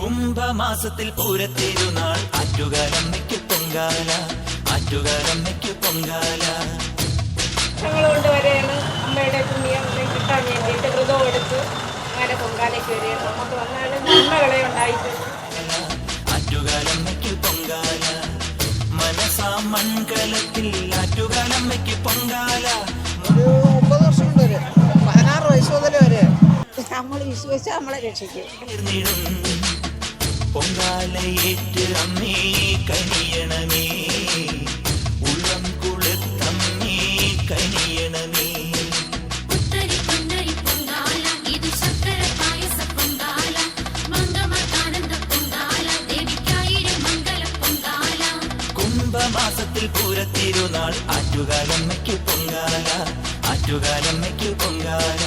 കുംഭമാസത്തിൽ പൂരത്തിരുനാൾ ആറ്റുകാലമ്മയ്ക്ക് പൊങ്കാല, ആറ്റുകാലമ്മയ്ക്ക് പൊങ്കാല. ഞങ്ങൾ കൊണ്ടുവരെയാണ് അമ്മയുടെ പുണ്യം കിട്ടാൻ വേണ്ടിയിട്ട് വ്രതം എടുത്ത് അങ്ങനെ പൊങ്കാലയ്ക്ക് വരികയാണ്. നമുക്ക് വന്നാലും നന്മകളെ ഉണ്ടായിട്ടുണ്ട്. ആറ്റുകാലമ്മയ്ക്ക് പൊങ്കാല, മനസാ മൺകലത്തിൽ ആറ്റുകാലമ്മയ്ക്ക് പൊങ്കാല. 30 വർഷം കൊണ്ട് വരെ 16 വയസ്സ് മുതൽ വരെ നമ്മൾ വിശ്വസിച്ച് നമ്മളെ രക്ഷിക്കും. പൊങ്കാലയേറ്റ് അമ്മേ കനിയണമേ, ഉള്ളം കുളിർത്തമ്മേ കനിയണമേ. കുംഭമാസത്തിൽ പൂരത്തിരുനാൾ ആറ്റുകാലമ്മയ്ക്ക് പൊങ്കാല, ആറ്റുകാലമ്മയ്ക്ക് പൊങ്കാല.